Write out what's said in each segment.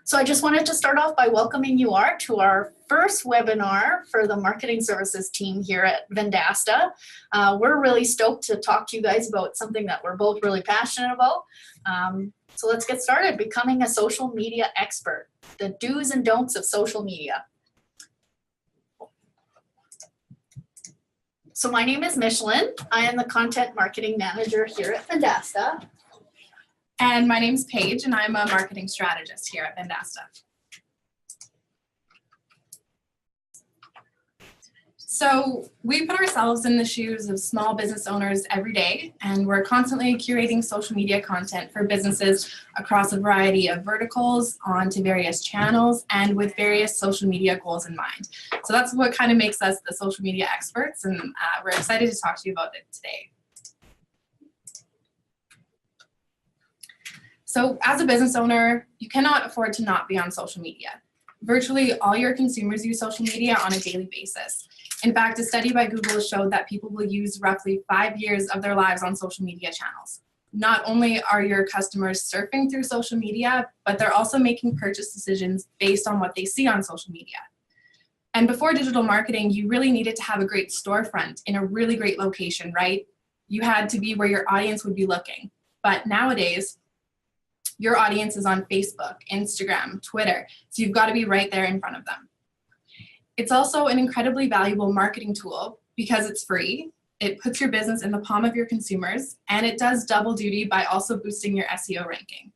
So I just wanted to start off by welcoming you to our first webinar for the marketing services team here at Vendasta. We're really stoked to talk to you guys about something that we're both really passionate about. So let's get started. Becoming a social media expert, the do's and don'ts of social media. So my name is Michelin. I am the content marketing manager here at Vendasta. And my name's Paige, and I'm a marketing strategist here at Vendasta. So we put ourselves in the shoes of small business owners every day, and we're constantly curating social media content for businesses across a variety of verticals onto various channels and with various social media goals in mind. So that's what kind of makes us the social media experts, and we're excited to talk to you about it today. So as a business owner, you cannot afford to not be on social media. Virtually all your consumers use social media on a daily basis. In fact, a study by Google showed that people will use roughly 5 years of their lives on social media channels. Not only are your customers surfing through social media, but they're also making purchase decisions based on what they see on social media. And before digital marketing, you really needed to have a great storefront in a really great location, right? You had to be where your audience would be looking. But nowadays, your audience is on Facebook, Instagram, Twitter, so you've got to be right there in front of them. It's also an incredibly valuable marketing tool because it's free, it puts your business in the palm of your consumers, and it does double duty by also boosting your SEO ranking.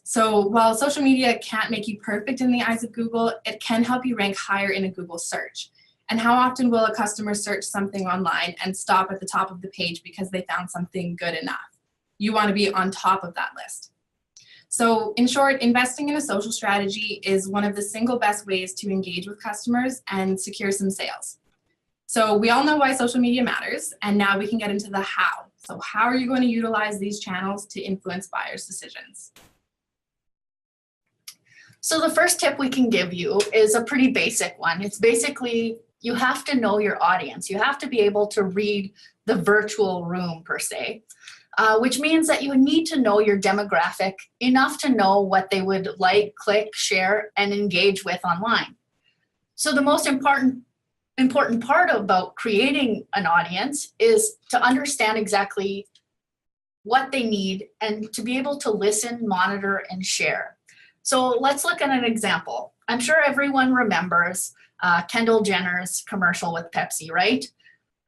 So while social media can't make you perfect in the eyes of Google, it can help you rank higher in a Google search. And how often will a customer search something online and stop at the top of the page because they found something good enough? You want to be on top of that list. So in short, investing in a social strategy is one of the single best ways to engage with customers and secure some sales. So we all know why social media matters, and now we can get into the how. So how are you going to utilize these channels to influence buyers' decisions? So the first tip we can give you is a pretty basic one. It's basically you have to know your audience. You have to be able to read the virtual room per se. Which means that you need to know your demographic enough to know what they would like, click, share, and engage with online. So the most important part about creating an audience is to understand exactly what they need and to be able to listen, monitor, and share. So let's look at an example. I'm sure everyone remembers Kendall Jenner's commercial with Pepsi, right?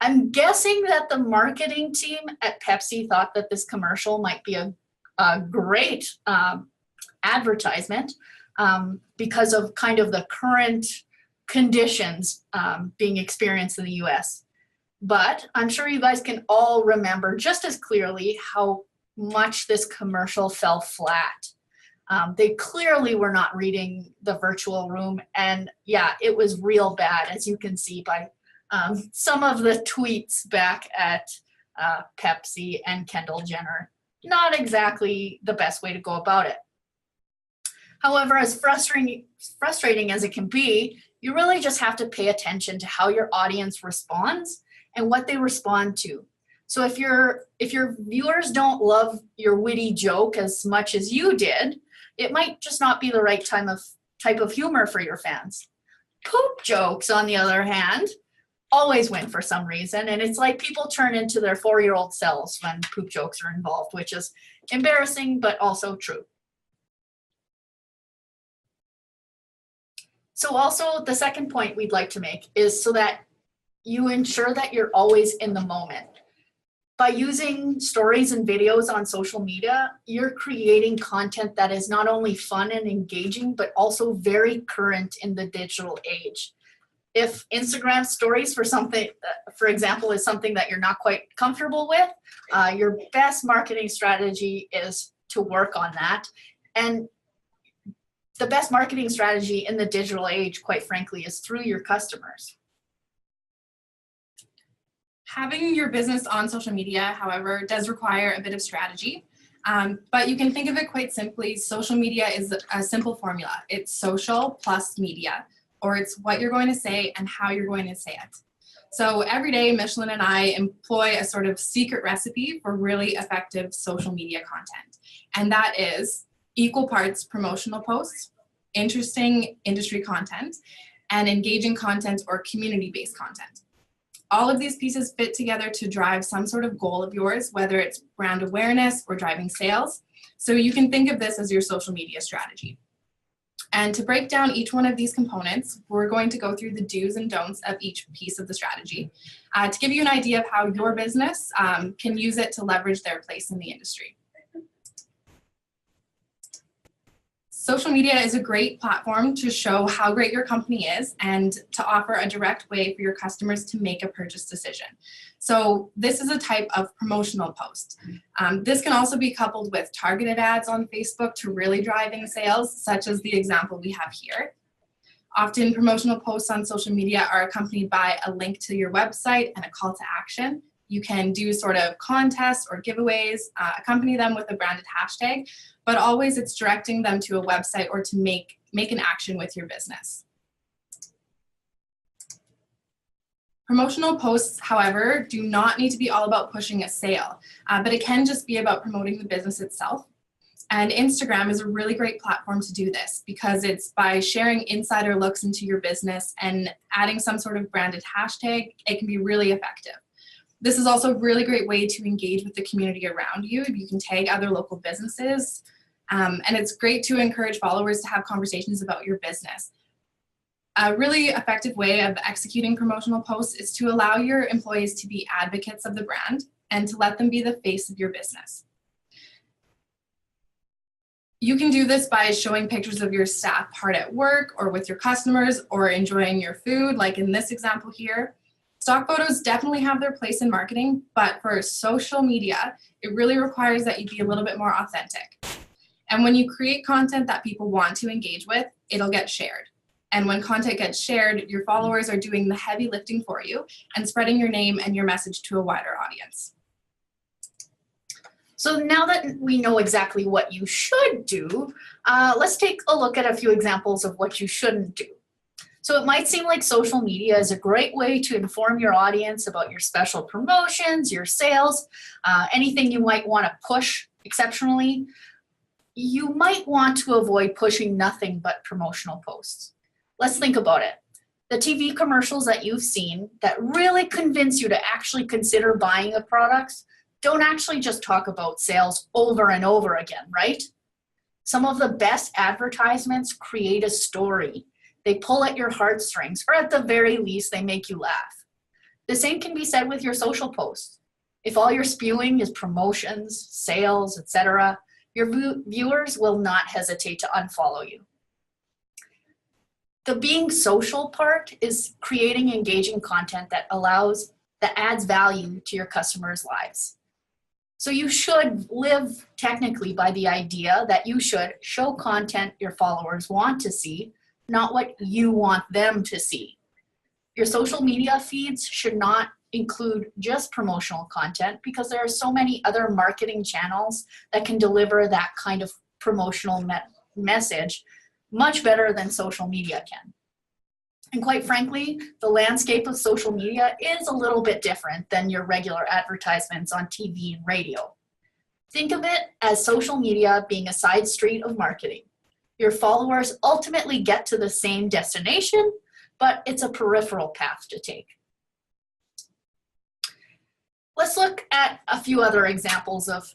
I'm guessing that the marketing team at Pepsi thought that this commercial might be a great advertisement because of kind of the current conditions being experienced in the US. But I'm sure you guys can all remember just as clearly how much this commercial fell flat. They clearly were not reading the virtual room, and yeah, it was real bad, as you can see by some of the tweets back at Pepsi and Kendall Jenner. Not exactly the best way to go about it. However, as frustrating as it can be, you really just have to pay attention to how your audience responds and what they respond to. So if your viewers don't love your witty joke as much as you did, it might just not be the right type of humor for your fans. Poop jokes, on the other hand, always win for some reason, and it's like people turn into their 4-year-old selves when poop jokes are involved, which is embarrassing but also true. So also the second point we'd like to make is so that you ensure that you're always in the moment. By using stories and videos on social media, you're creating content that is not only fun and engaging, but also very current in the digital age. If Instagram stories for example, is something that you're not quite comfortable with, your best marketing strategy is to work on that. And the best marketing strategy in the digital age, quite frankly, is through your customers. Having your business on social media, however, does require a bit of strategy. But you can think of it quite simply. Social media is a simple formula. It's social plus media, or it's what you're going to say and how you're going to say it. So every day, Michelin and I employ a sort of secret recipe for really effective social media content. And that is equal parts promotional posts, interesting industry content, and engaging content or community-based content. All of these pieces fit together to drive some sort of goal of yours, whether it's brand awareness or driving sales. So you can think of this as your social media strategy. And to break down each one of these components, we're going to go through the do's and don'ts of each piece of the strategy to give you an idea of how your business can use it to leverage their place in the industry. Social media is a great platform to show how great your company is and to offer a direct way for your customers to make a purchase decision. So this is a type of promotional post. This can also be coupled with targeted ads on Facebook to really driving sales, such as the example we have here. Often promotional posts on social media are accompanied by a link to your website and a call to action. You can do sort of contests or giveaways, accompany them with a branded hashtag, but always it's directing them to a website or to make an action with your business. Promotional posts, however, do not need to be all about pushing a sale, but it can just be about promoting the business itself. And Instagram is a really great platform to do this because it's by sharing insider looks into your business and adding some sort of branded hashtag, it can be really effective. This is also a really great way to engage with the community around you. You can tag other local businesses, and it's great to encourage followers to have conversations about your business. A really effective way of executing promotional posts is to allow your employees to be advocates of the brand and to let them be the face of your business. You can do this by showing pictures of your staff hard at work or with your customers or enjoying your food, like in this example here. Stock photos definitely have their place in marketing, but for social media, it really requires that you be a little bit more authentic. And when you create content that people want to engage with, it'll get shared. And when content gets shared, your followers are doing the heavy lifting for you and spreading your name and your message to a wider audience. So now that we know exactly what you should do, let's take a look at a few examples of what you shouldn't do. So it might seem like social media is a great way to inform your audience about your special promotions, your sales, anything you might want to push exceptionally. You might want to avoid pushing nothing but promotional posts. Let's think about it. The TV commercials that you've seen that really convince you to actually consider buying the products don't actually just talk about sales over and over again, right? Some of the best advertisements create a story. They pull at your heartstrings, or at the very least, they make you laugh. The same can be said with your social posts. If all you're spewing is promotions, sales, etc., your viewers will not hesitate to unfollow you. The being social part is creating engaging content that adds value to your customers' lives. So you should live technically by the idea that you should show content your followers want to see, not what you want them to see. Your social media feeds should not include just promotional content because there are so many other marketing channels that can deliver that kind of promotional message much better than social media can. And quite frankly, the landscape of social media is a little bit different than your regular advertisements on TV and radio. Think of it as social media being a side street of marketing. Your followers ultimately get to the same destination, but it's a peripheral path to take. Let's look at a few other examples of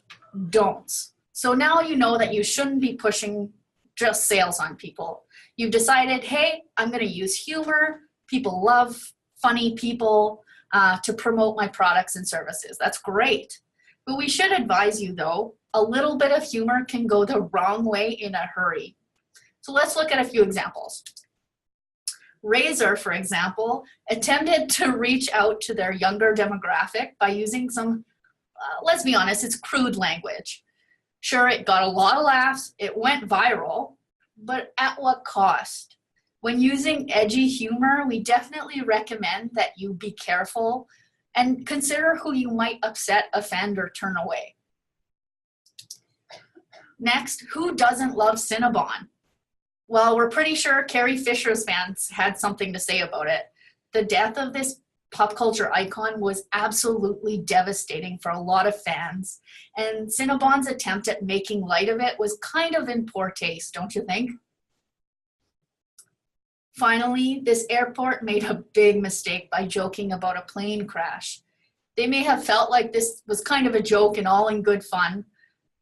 don'ts. So now you know that you shouldn't be pushing just sales on people. You've decided, hey, I'm going to use humor. People love funny people to promote my products and services. That's great. But we should advise you, though, a little bit of humor can go the wrong way in a hurry. So let's look at a few examples. Razer, for example, attempted to reach out to their younger demographic by using some, let's be honest, it's crude language. Sure, it got a lot of laughs, it went viral, but at what cost? When using edgy humor, we definitely recommend that you be careful and consider who you might upset, offend, or turn away. Next, who doesn't love Cinnabon? Well, we're pretty sure Carrie Fisher's fans had something to say about it. The death of this pop culture icon was absolutely devastating for a lot of fans, and Cinnabon's attempt at making light of it was kind of in poor taste, don't you think? Finally, this airport made a big mistake by joking about a plane crash. They may have felt like this was kind of a joke and all in good fun.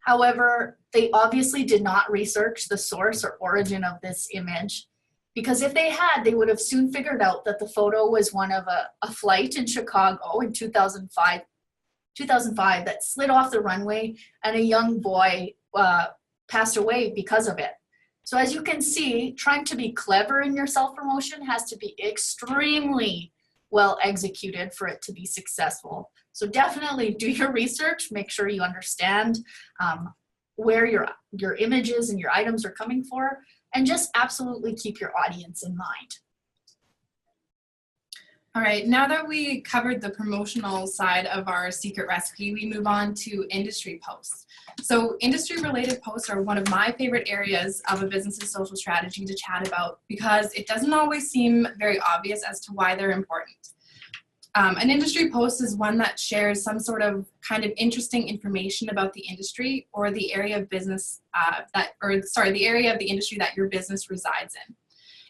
However, they obviously did not research the source or origin of this image, because if they had, they would have soon figured out that the photo was one of a flight in Chicago in 2005 that slid off the runway, and a young boy passed away because of it. So as you can see, trying to be clever in your self-promotion has to be extremely well executed for it to be successful. So definitely do your research, make sure you understand where your images and your items are coming for, and just absolutely keep your audience in mind. All right, now that we covered the promotional side of our secret recipe, we move on to industry posts. So industry-related posts are one of my favorite areas of a business's social strategy to chat about, because it doesn't always seem very obvious as to why they're important. An industry post is one that shares some sort of kind of interesting information about the industry or the area of business the area of the industry that your business resides in.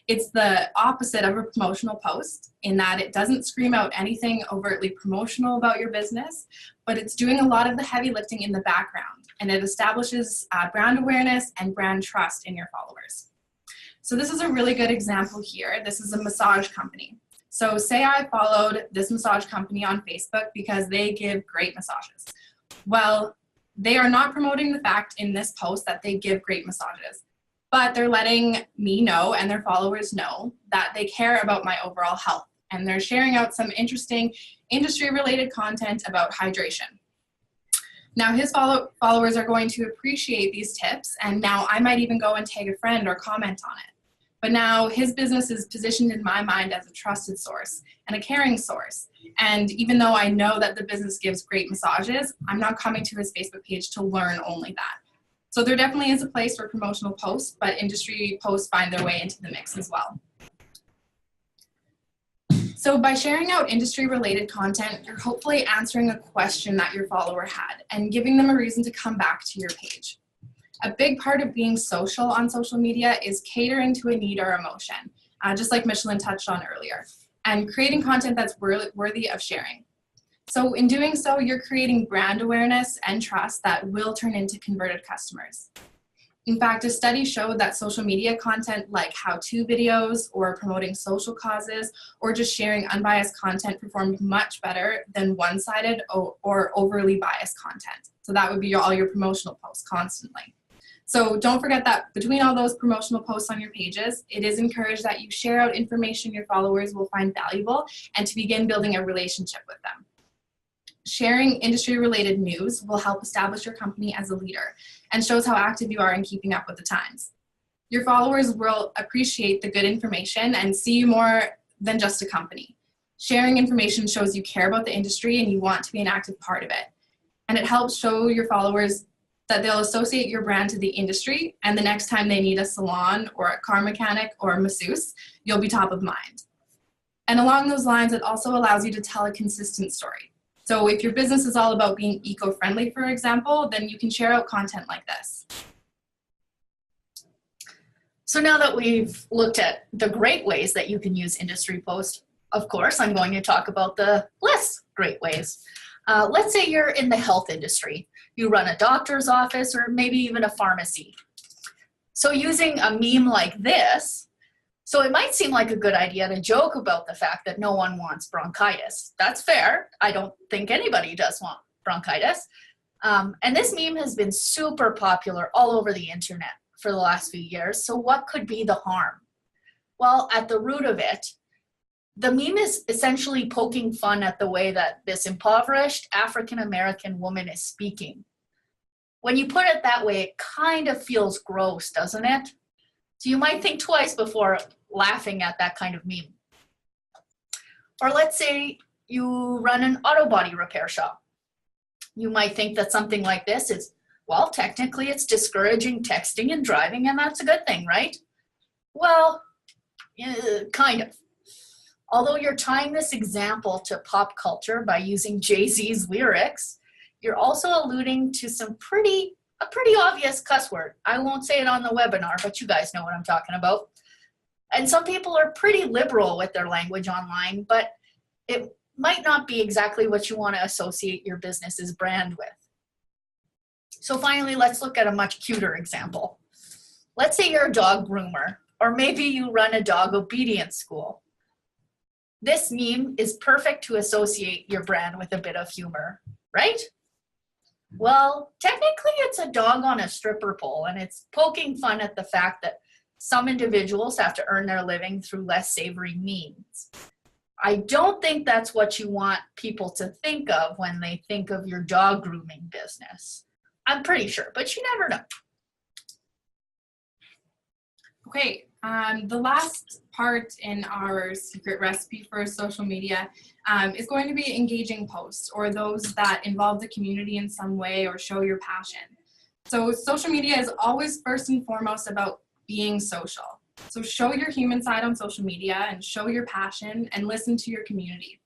It's the opposite of a promotional post in that it doesn't scream out anything overtly promotional about your business, but it's doing a lot of the heavy lifting in the background, and it establishes brand awareness and brand trust in your followers. So this is a really good example here. This is a massage company. So say I followed this massage company on Facebook because they give great massages. Well, they are not promoting the fact in this post that they give great massages, but they're letting me know and their followers know that they care about my overall health, and they're sharing out some interesting industry-related content about hydration. Now his followers are going to appreciate these tips, and now I might even go and tag a friend or comment on it. But now his business is positioned in my mind as a trusted source and a caring source. And even though I know that the business gives great massages, I'm not coming to his Facebook page to learn only that. So there definitely is a place for promotional posts, but industry posts find their way into the mix as well. So by sharing out industry-related content, you're hopefully answering a question that your follower had and giving them a reason to come back to your page. A big part of being social on social media is catering to a need or emotion, just like Michelin touched on earlier, and creating content that's worthy of sharing. So in doing so, you're creating brand awareness and trust that will turn into converted customers. In fact, a study showed that social media content like how-to videos or promoting social causes or just sharing unbiased content performed much better than one-sided or overly biased content. So that would be all your promotional posts constantly. So don't forget that between all those promotional posts on your pages, it is encouraged that you share out information your followers will find valuable and to begin building a relationship with them. Sharing industry-related news will help establish your company as a leader and shows how active you are in keeping up with the times. Your followers will appreciate the good information and see you more than just a company. Sharing information shows you care about the industry and you want to be an active part of it. And it helps show your followers that they'll associate your brand to the industry, and the next time they need a salon or a car mechanic or a masseuse, you'll be top of mind. And along those lines, it also allows you to tell a consistent story. So if your business is all about being eco-friendly, for example, then you can share out content like this. So now that we've looked at the great ways that you can use industry posts, of course, I'm going to talk about the less great ways. Let's say you're in the health industry. You run a doctor's office or maybe even a pharmacy. So using a meme like this, so it might seem like a good idea to joke about the fact that no one wants bronchitis. That's fair. I don't think anybody does want bronchitis. And this meme has been super popular all over the internet for the last few years. So what could be the harm? Well, at the root of it, the meme is essentially poking fun at the way that this impoverished African-American woman is speaking. When you put it that way, it kind of feels gross, doesn't it? So you might think twice before laughing at that kind of meme. Or let's say you run an auto body repair shop. You might think that something like this is, well, technically it's discouraging texting and driving, and that's a good thing, right? Well, kind of. Although you're tying this example to pop culture by using Jay-Z's lyrics, you're also alluding to a pretty obvious cuss word. I won't say it on the webinar, but you guys know what I'm talking about. And some people are pretty liberal with their language online, but it might not be exactly what you want to associate your business's brand with. So finally, let's look at a much cuter example. Let's say you're a dog groomer, or maybe you run a dog obedience school. This meme is perfect to associate your brand with a bit of humor, right? Well, technically it's a dog on a stripper pole, and it's poking fun at the fact that some individuals have to earn their living through less savory means. I don't think that's what you want people to think of when they think of your dog grooming business. I'm pretty sure, but you never know. Okay, the last part in our secret recipe for social media is going to be engaging posts, or those that involve the community in some way or show your passion. So social media is always first and foremost about being social. So show your human side on social media and show your passion and listen to your community.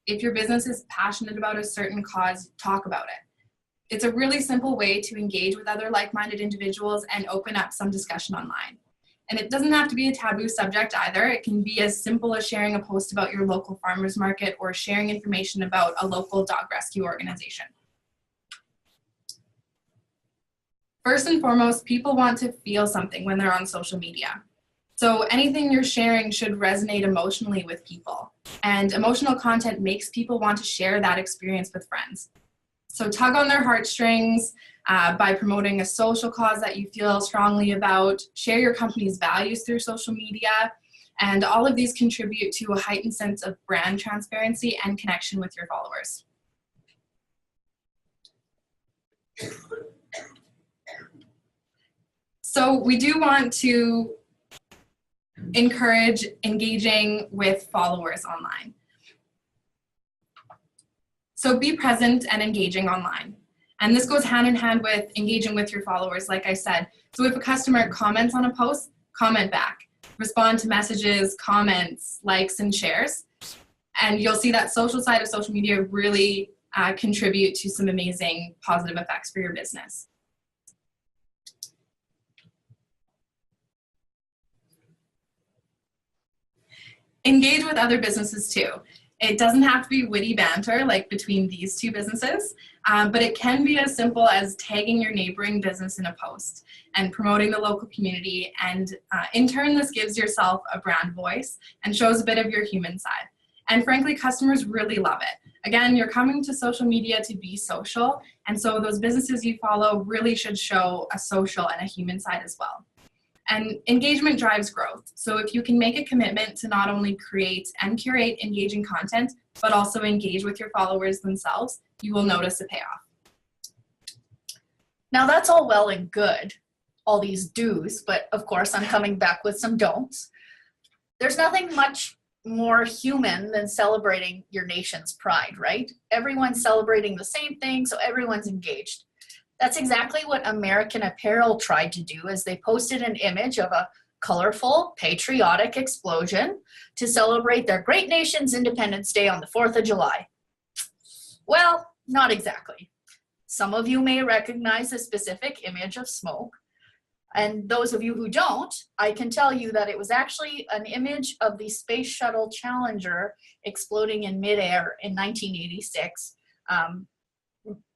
If your business is passionate about a certain cause, talk about it. It's a really simple way to engage with other like-minded individuals and open up some discussion online. And it doesn't have to be a taboo subject either. It can be as simple as sharing a post about your local farmers market or sharing information about a local dog rescue organization. First and foremost, people want to feel something when they're on social media. So anything you're sharing should resonate emotionally with people. And emotional content makes people want to share that experience with friends. So tug on their heartstrings by promoting a social cause that you feel strongly about, share your company's values through social media, and all of these contribute to a heightened sense of brand transparency and connection with your followers. So we do want to encourage engaging with followers online. So be present and engaging online. And this goes hand in hand with engaging with your followers, like I said. So if a customer comments on a post, comment back. Respond to messages, comments, likes, and shares. And you'll see that social side of social media really contribute to some amazing positive effects for your business. Engage with other businesses too. It doesn't have to be witty banter like between these two businesses, but it can be as simple as tagging your neighboring business in a post and promoting the local community. And in turn, this gives yourself a brand voice and shows a bit of your human side. And frankly, customers really love it. Again, you're coming to social media to be social, and so those businesses you follow really should show a social and a human side as well. And engagement drives growth. So if you can make a commitment to not only create and curate engaging content, but also engage with your followers themselves, you will notice a payoff. Now that's all well and good, all these do's, but of course I'm coming back with some don'ts. There's nothing much more human than celebrating your nation's pride, right? Everyone's celebrating the same thing, so everyone's engaged. That's exactly what American Apparel tried to do, as they posted an image of a colorful, patriotic explosion to celebrate their great nation's Independence Day on the 4th of July. Well, not exactly. Some of you may recognize a specific image of smoke, and those of you who don't, I can tell you that it was actually an image of the Space Shuttle Challenger exploding in midair in 1986,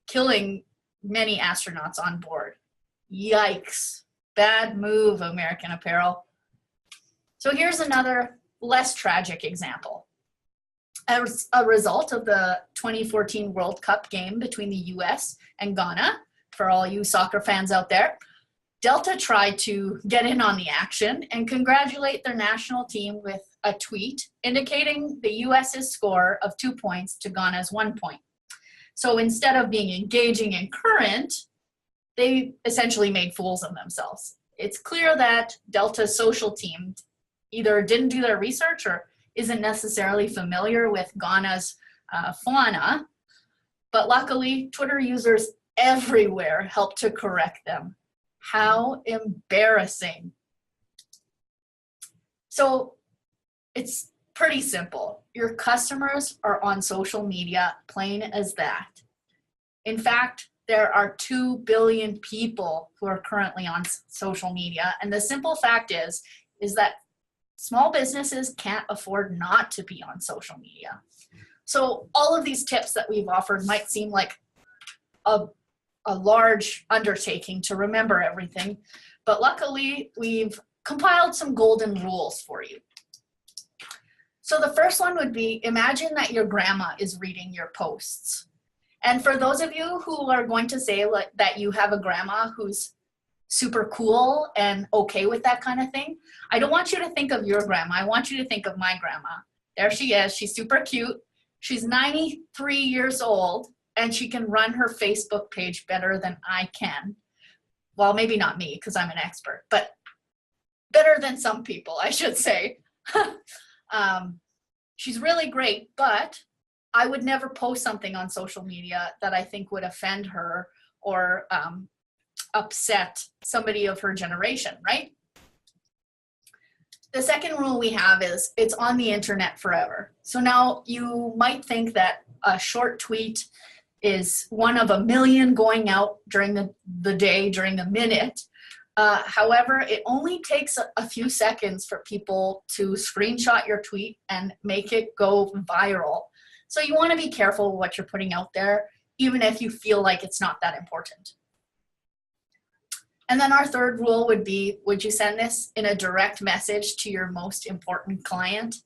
killing many astronauts on board. Yikes. Bad move, American Apparel. So here's another less tragic example. As a result of the 2014 World Cup game between the US and Ghana, for all you soccer fans out there, Delta tried to get in on the action and congratulate their national team with a tweet indicating the US's score of 2 points to Ghana's 1 point. So instead of being engaging and current, they essentially made fools of themselves. It's clear that Delta's social team either didn't do their research or isn't necessarily familiar with Ghana's fauna, but luckily Twitter users everywhere helped to correct them. How embarrassing. So it's pretty simple. Your customers are on social media, plain as that. In fact, there are 2 billion people who are currently on social media, and the simple fact is that Small businesses can't afford not to be on social media. So all of these tips that we've offered might seem like a large undertaking to remember everything, but luckily we've compiled some golden rules for you. So the first one would be, imagine that your grandma is reading your posts. And for those of you who are going to say like that you have a grandma who's super cool and okay with that kind of thing, I don't want you to think of your grandma. I want you to think of my grandma. There she is. She's super cute. She's 93 years old, and she can run her Facebook page better than I can. Well, maybe not me, because I'm an expert, but better than some people, I should say. She's really great, but I would never post something on social media that I think would offend her or upset somebody of her generation, right? The second rule we have is it's on the internet forever. So now you might think that a short tweet is one of a million going out during the day, during the minute. However, it only takes a few seconds for people to screenshot your tweet and make it go viral. So you want to be careful what you're putting out there, even if you feel like it's not that important. And then our third rule would be, would you send this in a direct message to your most important client?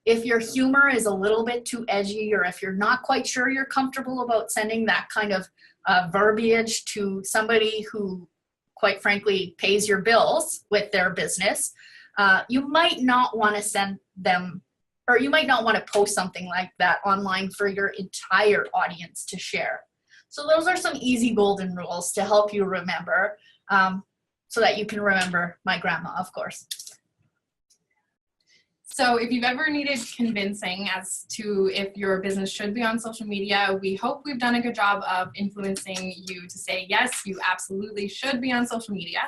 If your humor is a little bit too edgy, or if you're not quite sure you're comfortable about sending that kind of verbiage to somebody who, quite frankly, pays your bills with their business, you might not want to send them, or you might not want to post something like that online for your entire audience to share. So those are some easy golden rules to help you remember, so that you can remember my grandma, of course. So if you've ever needed convincing as to if your business should be on social media, we hope we've done a good job of influencing you to say, yes, you absolutely should be on social media.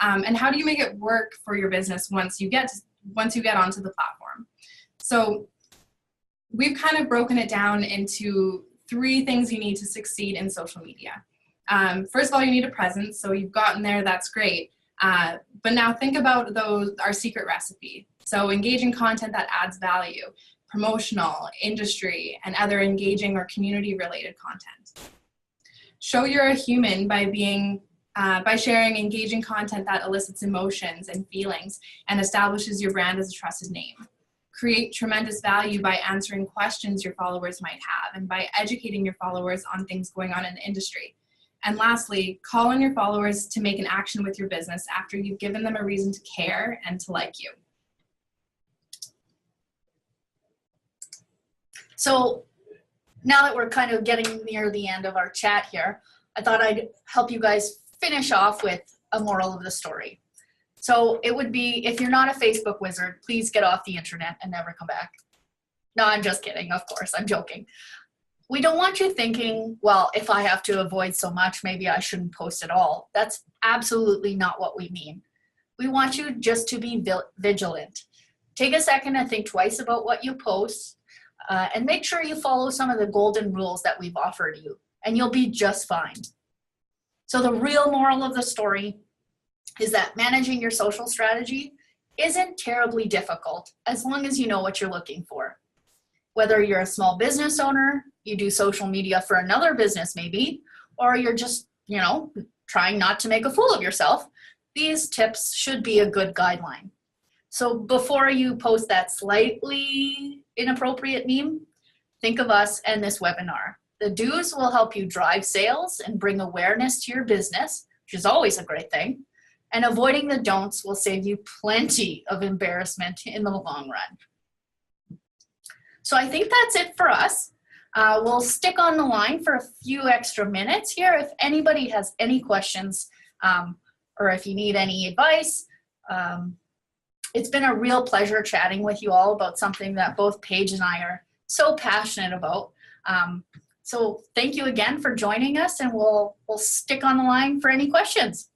And how do you make it work for your business once you get onto the platform? So we've kind of broken it down into 3 things you need to succeed in social media. First of all, you need a presence. So you've gotten there, that's great. But now think about our secret recipe. So engaging content that adds value, promotional, industry, and other engaging or community-related content. Show you're a human by sharing engaging content that elicits emotions and feelings and establishes your brand as a trusted name. Create tremendous value by answering questions your followers might have and by educating your followers on things going on in the industry. And lastly, call on your followers to make an action with your business after you've given them a reason to care and to like you. So now that we're kind of getting near the end of our chat here, I thought I'd help you guys finish off with a moral of the story. So it would be, if you're not a Facebook wizard, please get off the internet and never come back. No, I'm just kidding, of course, I'm joking. We don't want you thinking, well, if I have to avoid so much, maybe I shouldn't post at all. That's absolutely not what we mean. We want you just to be vigilant. Take a second and think twice about what you post, and make sure you follow some of the golden rules that we've offered you, and you'll be just fine. So the real moral of the story is that managing your social strategy isn't terribly difficult as long as you know what you're looking for. Whether you're a small business owner, you do social media for another business maybe, or you're just, trying not to make a fool of yourself, these tips should be a good guideline. So before you post that slightly inappropriate meme, think of us and this webinar. The do's will help you drive sales and bring awareness to your business, which is always a great thing. And avoiding the don'ts will save you plenty of embarrassment in the long run. So I think that's it for us. We'll stick on the line for a few extra minutes here. If anybody has any questions, or if you need any advice, it's been a real pleasure chatting with you all about something that both Paige and I are so passionate about. So thank you again for joining us, and we'll stick on the line for any questions.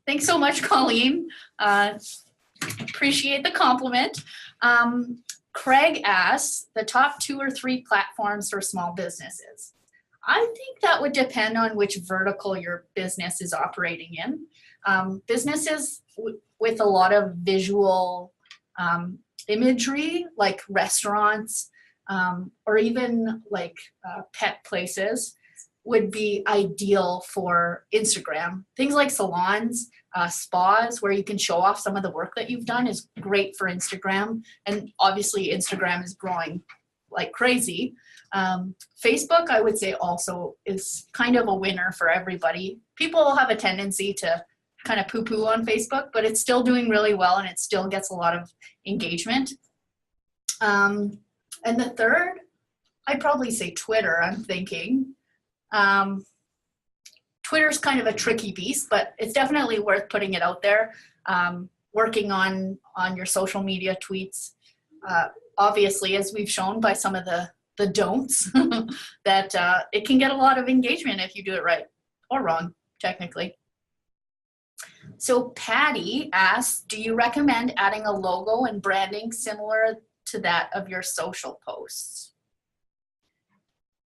Thanks so much, Colleen. Appreciate the compliment. Craig asks, the top 2 or 3 platforms for small businesses. I think that would depend on which vertical your business is operating in. Businesses with a lot of visual imagery, like restaurants, or even like pet places, would be ideal for Instagram. Things like salons, spas, where you can show off some of the work that you've done, is great for Instagram. And obviously Instagram is growing like crazy. Facebook, I would say, also is kind of a winner for everybody. People have a tendency to kind of poo-poo on Facebook, but it's still doing really well and it still gets a lot of engagement. And the third, I'd probably say Twitter, I'm thinking. Twitter's kind of a tricky beast, but it's definitely worth putting it out there. Working on your social media tweets. Obviously, as we've shown by some of the don'ts, that it can get a lot of engagement if you do it right, or wrong, technically. So Patty asks, do you recommend adding a logo and branding similar to that of your social posts?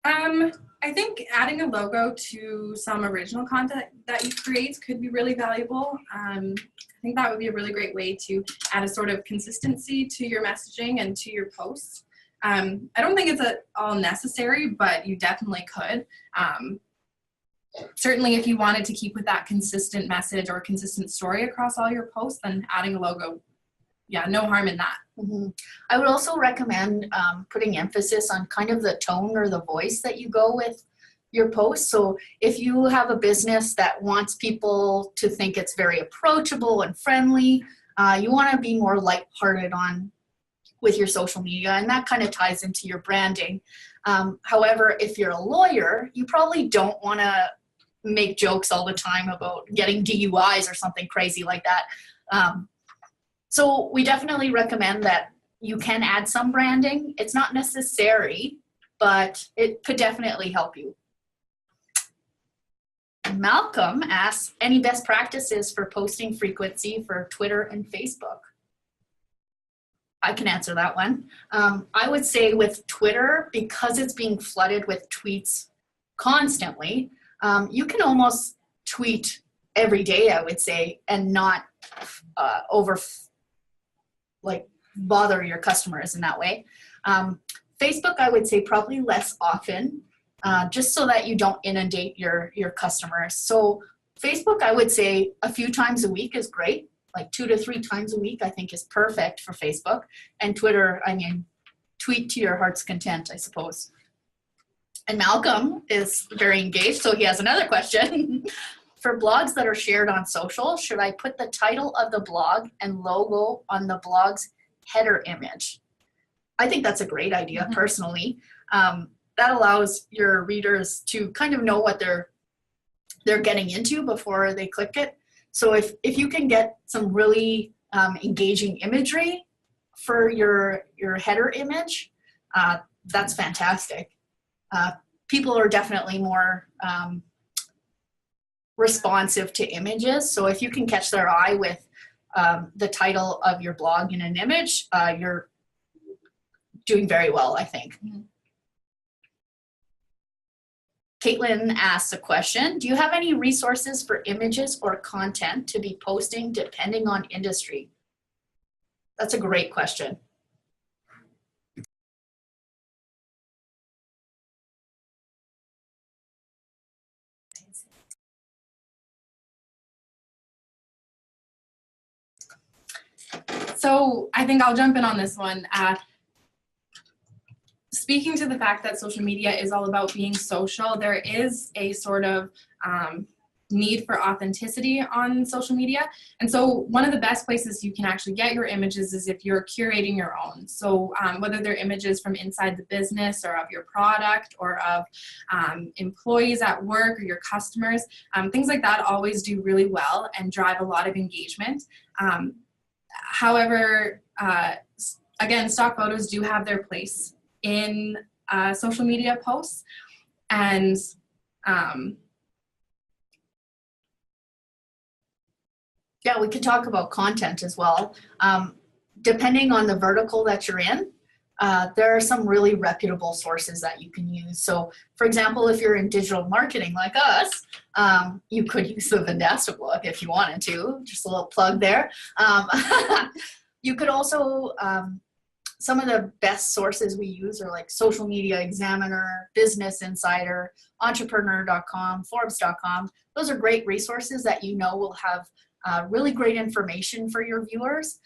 I think adding a logo to some original content that you create could be really valuable. I think that would be a really great way to add a sort of consistency to your messaging and to your posts. I don't think it's at all necessary, but you definitely could. Certainly if you wanted to keep with that consistent message or consistent story across all your posts, then adding a logo, yeah, no harm in that. Mm-hmm. I would also recommend putting emphasis on kind of the tone or the voice that you go with your post. So if you have a business that wants people to think it's very approachable and friendly, you want to be more lighthearted with your social media, and that kind of ties into your branding. However, if you're a lawyer, you probably don't want to make jokes all the time about getting DUIs or something crazy like that. So we definitely recommend that you can add some branding. It's not necessary, but it could definitely help you. Malcolm asks, any best practices for posting frequency for Twitter and Facebook? I can answer that one. I would say with Twitter, because it's being flooded with tweets constantly, you can almost tweet every day, I would say, and not bother your customers in that way. Facebook, I would say probably less often, just so that you don't inundate your customers. So Facebook, I would say a few times a week is great. Like 2 to 3 times a week, I think, is perfect for Facebook. And Twitter, I mean, tweet to your heart's content, I suppose. And Malcolm is very engaged, so he has another question. For blogs that are shared on social, should I put the title of the blog and logo on the blog's header image? I think that's a great idea, personally. That allows your readers to kind of know what they're getting into before they click it. So if you can get some really engaging imagery for your header image, that's fantastic. People are definitely more responsive to images. So if you can catch their eye with the title of your blog in an image, you're doing very well, I think. Mm-hmm. Caitlin asks a question. Do you have any resources for images or content to be posting depending on industry? That's a great question. So I think I'll jump in on this one. Speaking to the fact that social media is all about being social, there is a sort of need for authenticity on social media. And so one of the best places you can actually get your images is if you're curating your own. So whether they're images from inside the business or of your product or of employees at work or your customers, things like that always do really well and drive a lot of engagement. However, again, stock photos do have their place in social media posts, and Yeah, we could talk about content as well. Depending on the vertical that you're in, there are some really reputable sources that you can use. So for example, if you're in digital marketing like us, you could use the Vendasta book if you wanted to, just a little plug there. You could also, some of the best sources we use are like Social Media Examiner, Business Insider, Entrepreneur.com, Forbes.com. Those are great resources that you know will have really great information for your viewers.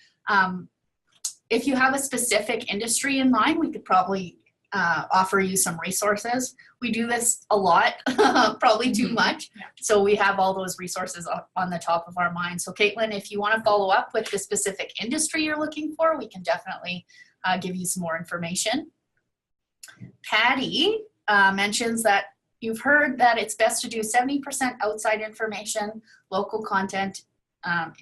If you have a specific industry in mind, we could probably offer you some resources. We do this a lot, probably too much. Yeah. So we have all those resources on the top of our mind. So Caitlin, if you want to follow up with the specific industry you're looking for, we can definitely give you some more information. Patty mentions that you've heard that it's best to do 70% outside information, local content,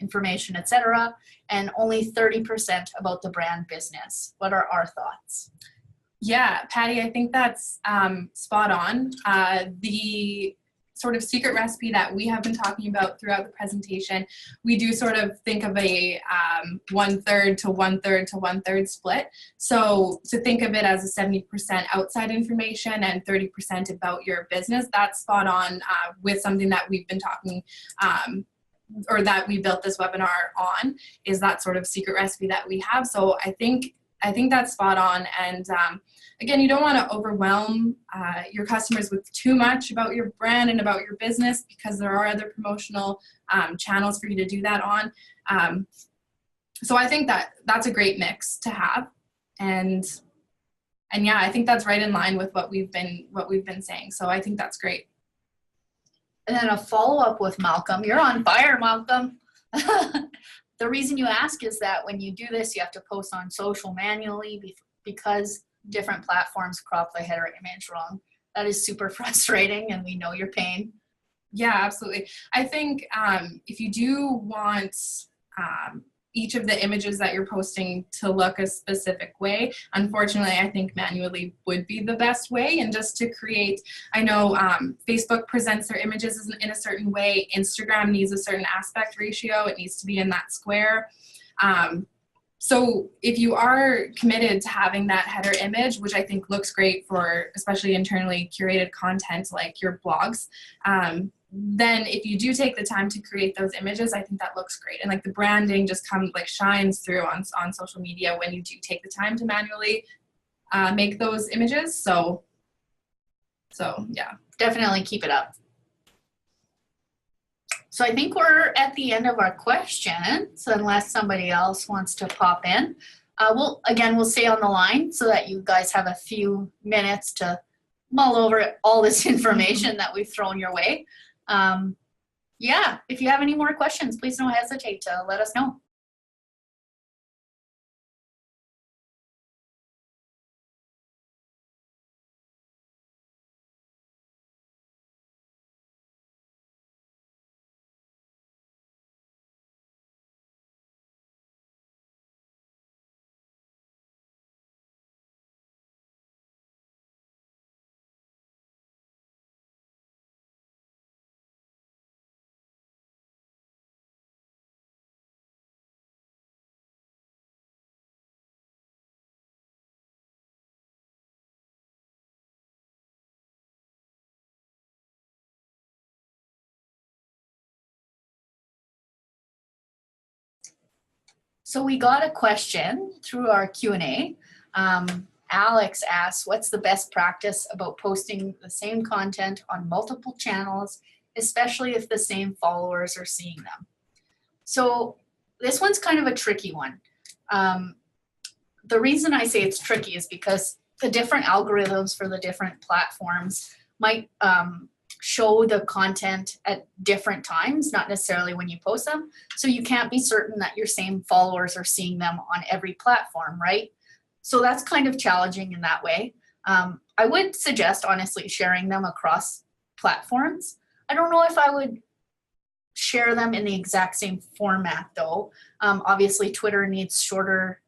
information, etc., and only 30% about the brand business. What are our thoughts? Yeah, Patty, I think that's spot on. The sort of secret recipe that we have been talking about throughout the presentation, we do sort of think of a 1/3 to 1/3 to 1/3 split. So to think of it as a 70% outside information and 30% about your business, that's spot on with something that we've been talking or that we built this webinar on, is that sort of secret recipe that we have. So I think that's spot on. And again, you don't want to overwhelm your customers with too much about your brand and about your business, because there are other promotional channels for you to do that on. So I think that's a great mix to have. And yeah, I think that's right in line with what we've been saying. So I think that's great. And then a follow-up with Malcolm. You're on fire, Malcolm. The reason you ask is that when you do this, you have to post on social manually because different platforms crop the header image wrong. That is super frustrating, and we know your pain. Yeah, absolutely. I think if you do want each of the images that you're posting to look a specific way, unfortunately, I think manually would be the best way. And just to create, I know Facebook presents their images in a certain way. Instagram needs a certain aspect ratio. It needs to be in that square. So if you are committed to having that header image, which I think looks great for especially internally curated content like your blogs, then if you do take the time to create those images, I think that looks great. And like the branding just shines through on social media when you do take the time to manually make those images. So yeah. Definitely keep it up. So I think we're at the end of our questions, unless somebody else wants to pop in. We'll stay on the line so that you guys have a few minutes to mull over all this information that we've thrown your way. Yeah, if you have any more questions, please don't hesitate to let us know. So we got a question through our Q&A. Alex asks, what's the best practice about posting the same content on multiple channels, especially if the same followers are seeing them? So this one's kind of a tricky one. The reason I say it's tricky is because the different algorithms for the different platforms might show the content at different times, not necessarily when you post them. So you can't be certain that your same followers are seeing them on every platform, right? So that's kind of challenging in that way. I would suggest, honestly, sharing them across platforms. I don't know if I would share them in the exact same format though. Obviously Twitter needs shorter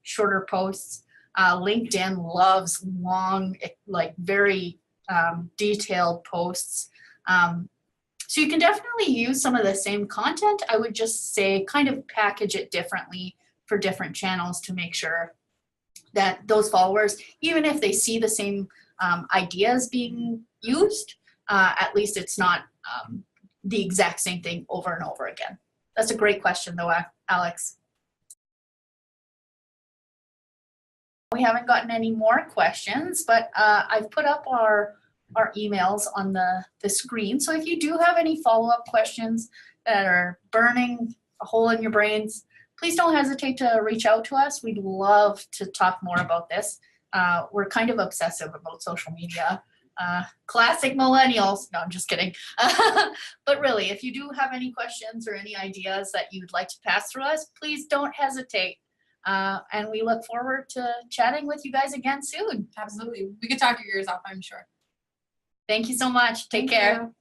posts. LinkedIn loves long, like very detailed posts. So you can definitely use some of the same content. I would just say kind of package it differently for different channels to make sure that those followers, even if they see the same ideas being used, at least it's not the exact same thing over and over again. That's a great question though, Alex. We haven't gotten any more questions, but I've put up our emails on the screen. So if you do have any follow-up questions that are burning a hole in your brains, please don't hesitate to reach out to us. We'd love to talk more about this. We're kind of obsessive about social media. Classic millennials. No, I'm just kidding. But really, if you do have any questions or any ideas that you'd like to pass through us, please don't hesitate. And we look forward to chatting with you guys again soon. Absolutely. We could talk your ears off, I'm sure. Thank you so much. Take care. You.